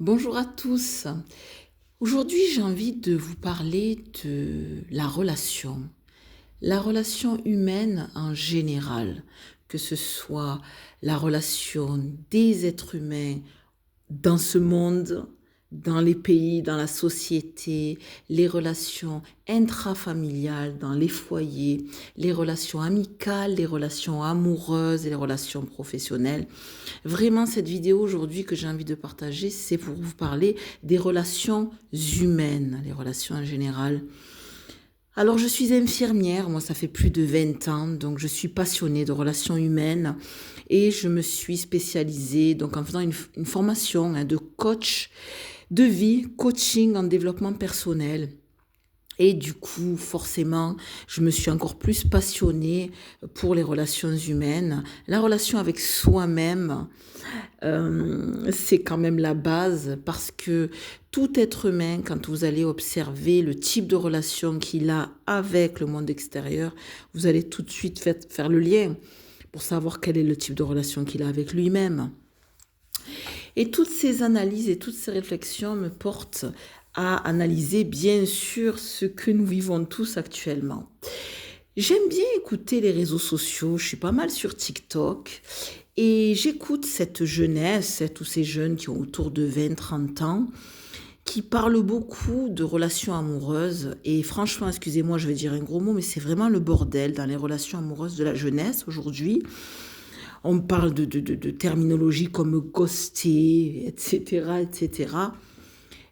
Bonjour à tous. Aujourd'hui, j'ai envie de vous parler de la relation humaine en général, que ce soit la relation des êtres humains dans ce monde, dans les pays, dans la société, les relations intrafamiliales dans les foyers, les relations amicales, les relations amoureuses et les relations professionnelles. Vraiment, cette vidéo aujourd'hui que j'ai envie de partager, c'est pour vous parler des relations humaines, les relations en général. Alors, je suis infirmière, moi ça fait plus de 20 ans, donc je suis passionnée de relations humaines et je me suis spécialisée donc en faisant une formation de coach de vie, coaching en développement personnel. Et du coup, forcément, je me suis encore plus passionnée pour les relations humaines. La relation avec soi-même, c'est quand même la base parce que tout être humain, quand vous allez observer le type de relation qu'il a avec le monde extérieur, vous allez tout de suite faire le lien pour savoir quel est le type de relation qu'il a avec lui-même. Et toutes ces analyses et toutes ces réflexions me portent à analyser bien sûr ce que nous vivons tous actuellement. J'aime bien écouter les réseaux sociaux, je suis pas mal sur TikTok et j'écoute cette jeunesse, tous ces jeunes qui ont autour de 20-30 ans, qui parlent beaucoup de relations amoureuses. Et franchement, excusez-moi, je vais dire un gros mot, mais c'est vraiment le bordel dans les relations amoureuses de la jeunesse aujourd'hui. On parle de terminologie comme ghoster, etc., etc.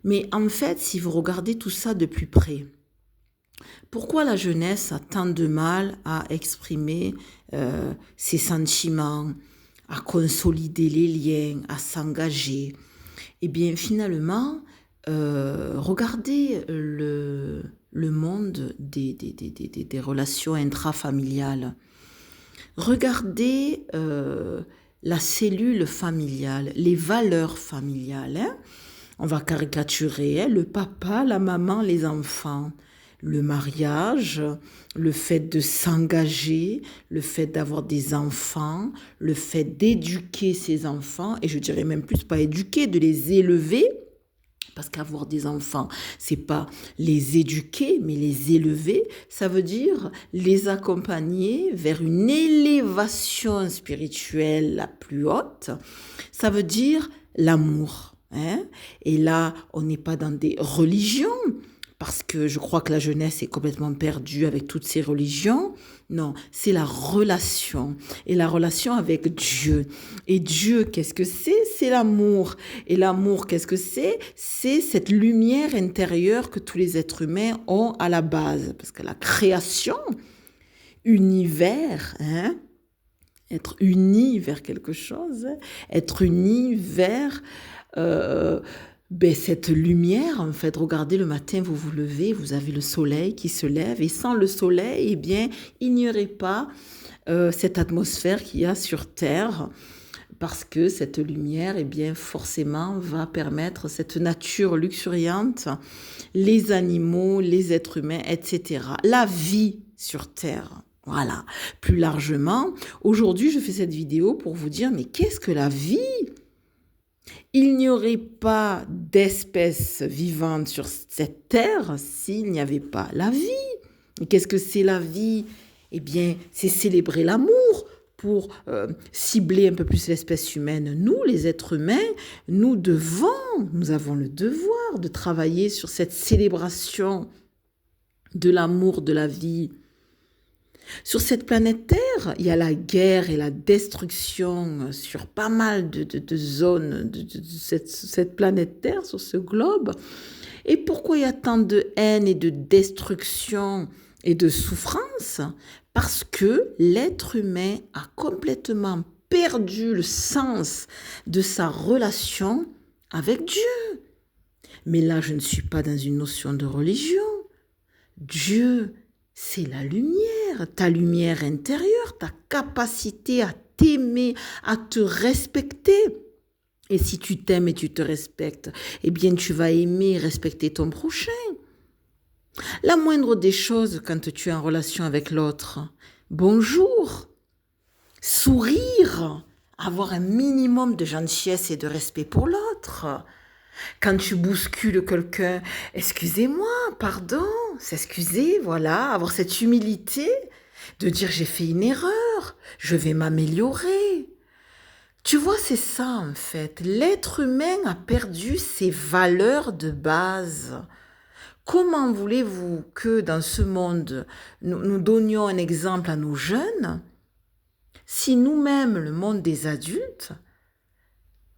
Mais en fait, si vous regardez tout ça de plus près, pourquoi la jeunesse a tant de mal à exprimer ses sentiments, à consolider les liens, à s'engager? Eh bien, finalement, regardez le monde des relations intrafamiliales. Regardez la cellule familiale, les valeurs familiales. On va caricaturer le papa, la maman, les enfants. Le mariage, le fait de s'engager, le fait d'avoir des enfants, le fait d'éduquer ses enfants, et je dirais même plus pas éduquer, de les élever, parce qu'avoir des enfants, c'est pas les éduquer, mais les élever. Ça veut dire les accompagner vers une élévation spirituelle la plus haute. Ça veut dire l'amour. Et là, on n'est pas dans des religions, parce que je crois que la jeunesse est complètement perdue avec toutes ces religions. Non, c'est la relation. Et la relation avec Dieu. Et Dieu, qu'est-ce que c'est? C'est l'amour. Et l'amour, qu'est-ce que c'est? C'est cette lumière intérieure que tous les êtres humains ont à la base. Parce que la création, univers, être uni vers quelque chose, être uni vers cette lumière, en fait. Regardez, le matin, vous vous levez, vous avez le soleil qui se lève, et sans le soleil, eh bien, il n'y aurait pas cette atmosphère qu'il y a sur Terre, parce que cette lumière, eh bien, forcément, va permettre cette nature luxuriante, les animaux, les êtres humains, etc. La vie sur Terre. Voilà. Plus largement, aujourd'hui, je fais cette vidéo pour vous dire, mais qu'est-ce que la vie? Il n'y aurait pas d'espèces vivantes sur cette terre s'il n'y avait pas la vie. Et qu'est-ce que c'est la vie? Eh bien, c'est célébrer l'amour pour cibler un peu plus l'espèce humaine. Nous, les êtres humains, nous avons le devoir de travailler sur cette célébration de l'amour de la vie. Sur cette planète Terre, il y a la guerre et la destruction sur pas mal de zones de cette planète Terre, sur ce globe. Et pourquoi il y a tant de haine et de destruction et de souffrance? Parce que l'être humain a complètement perdu le sens de sa relation avec Dieu. Mais là, je ne suis pas dans une notion de religion. Dieu, c'est la lumière, ta lumière intérieure, ta capacité à t'aimer, à te respecter. Et si tu t'aimes et tu te respectes, eh bien tu vas aimer et respecter ton prochain. La moindre des choses quand tu es en relation avec l'autre, bonjour, sourire, avoir un minimum de gentillesse et de respect pour l'autre. Quand tu bouscules quelqu'un, excusez-moi, pardon, s'excuser, voilà, avoir cette humilité de dire j'ai fait une erreur, je vais m'améliorer. Tu vois, c'est ça en fait. L'être humain a perdu ses valeurs de base. Comment voulez-vous que dans ce monde, nous donnions un exemple à nos jeunes si nous-mêmes, le monde des adultes,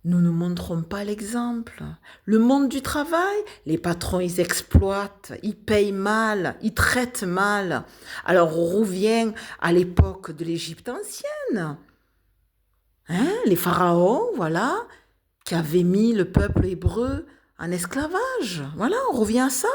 nous ne montrons pas l'exemple? Le monde du travail, les patrons, ils exploitent, ils payent mal, ils traitent mal. Alors on revient à l'époque de l'Égypte ancienne. Les pharaons, voilà, qui avaient mis le peuple hébreu en esclavage. Voilà, on revient à ça.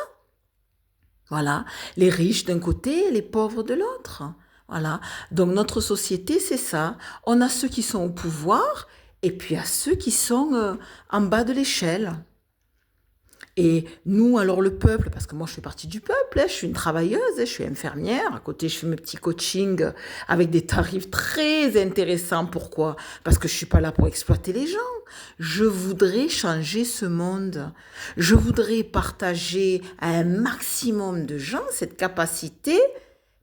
Voilà, les riches d'un côté, les pauvres de l'autre. Voilà, donc notre société, c'est ça. On a ceux qui sont au pouvoir et puis à ceux qui sont en bas de l'échelle. Et nous, alors le peuple, parce que moi je fais partie du peuple, je suis une travailleuse, je suis infirmière, à côté je fais mes petits coachings avec des tarifs très intéressants. Pourquoi? Parce que je suis pas là pour exploiter les gens. Je voudrais changer ce monde. Je voudrais partager à un maximum de gens cette capacité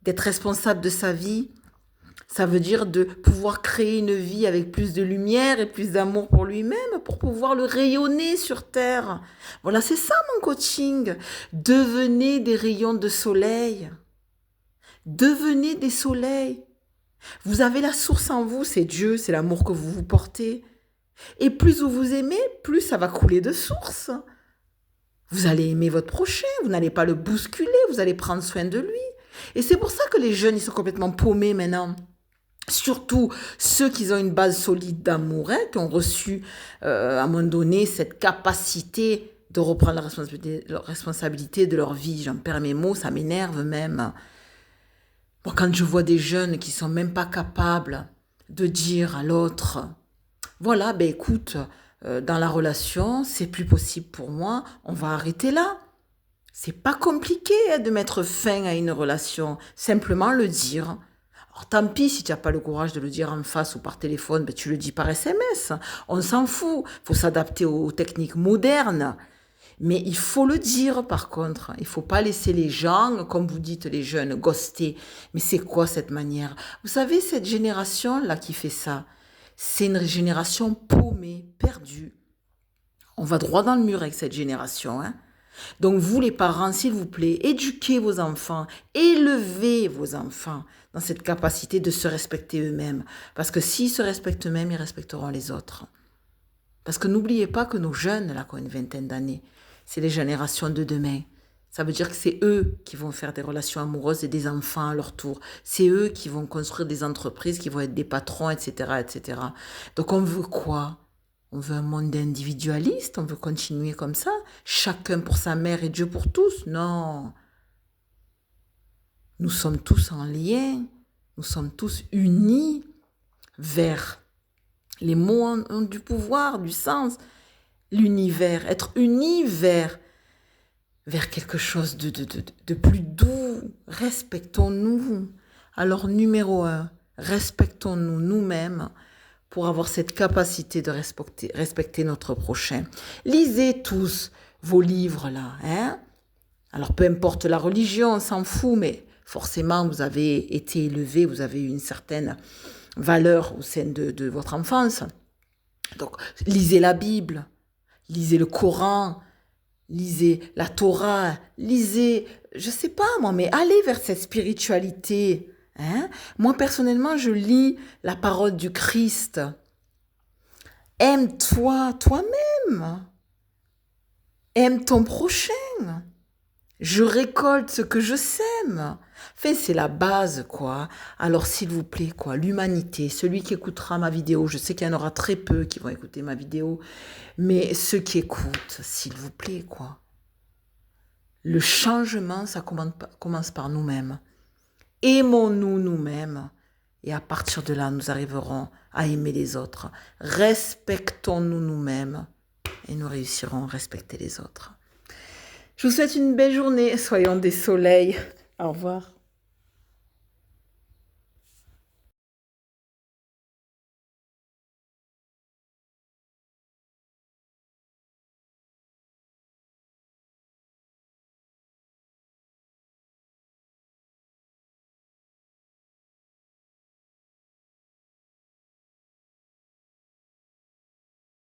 d'être responsable de sa vie. Ça veut dire de pouvoir créer une vie avec plus de lumière et plus d'amour pour lui-même, pour pouvoir le rayonner sur Terre. Voilà, c'est ça mon coaching. Devenez des rayons de soleil. Devenez des soleils. Vous avez la source en vous, c'est Dieu, c'est l'amour que vous vous portez. Et plus vous vous aimez, plus ça va couler de source. Vous allez aimer votre prochain, vous n'allez pas le bousculer, vous allez prendre soin de lui. Et c'est pour ça que les jeunes, ils sont complètement paumés maintenant. Surtout ceux qui ont une base solide d'amour, qui ont reçu à un moment donné cette capacité de reprendre la responsabilité de leur vie. J'en perds mes mots, ça m'énerve même. Bon, quand je vois des jeunes qui sont même pas capables de dire à l'autre, voilà, ben écoute, dans la relation, c'est plus possible pour moi, on va arrêter là. C'est pas compliqué de mettre fin à une relation, simplement le dire. Alors tant pis si tu n'as pas le courage de le dire en face ou par téléphone, ben tu le dis par SMS. On s'en fout. Il faut s'adapter aux techniques modernes. Mais il faut le dire par contre. Il ne faut pas laisser les gens, comme vous dites les jeunes, ghoster. Mais c'est quoi cette manière? Vous savez, cette génération-là qui fait ça, c'est une génération paumée, perdue. On va droit dans le mur avec cette génération, hein. Donc vous les parents, s'il vous plaît, éduquez vos enfants, élevez vos enfants dans cette capacité de se respecter eux-mêmes. Parce que s'ils se respectent eux-mêmes, ils respecteront les autres. Parce que n'oubliez pas que nos jeunes, là, qui ont une vingtaine d'années, c'est les générations de demain. Ça veut dire que c'est eux qui vont faire des relations amoureuses et des enfants à leur tour. C'est eux qui vont construire des entreprises, qui vont être des patrons, etc., etc. Donc on veut quoi? On veut un monde individualiste, on veut continuer comme ça, chacun pour sa mère et Dieu pour tous. Non. Nous sommes tous en lien, nous sommes tous unis vers, les mots ont du pouvoir, du sens, l'univers, être unis vers quelque chose de plus doux. Respectons-nous. Alors numéro 1, respectons-nous nous-mêmes, pour avoir cette capacité de respecter notre prochain. Lisez tous vos livres là, hein. Alors peu importe la religion, on s'en fout, mais forcément vous avez été élevé, vous avez eu une certaine valeur au sein de votre enfance. Donc lisez la Bible, lisez le Coran, lisez la Torah, lisez, je sais pas moi, mais allez vers cette spiritualité. Hein? Moi, personnellement, je lis la parole du Christ. Aime-toi toi-même. Aime ton prochain. Je récolte ce que je sème. Enfin, c'est la base, quoi. Alors, s'il vous plaît, quoi, l'humanité, celui qui écoutera ma vidéo, je sais qu'il y en aura très peu qui vont écouter ma vidéo, mais ceux qui écoutent, s'il vous plaît, quoi. Le changement, ça commence par nous-mêmes. Aimons-nous nous-mêmes et à partir de là, nous arriverons à aimer les autres. Respectons-nous nous-mêmes et nous réussirons à respecter les autres. Je vous souhaite une belle journée. Soyons des soleils. Au revoir.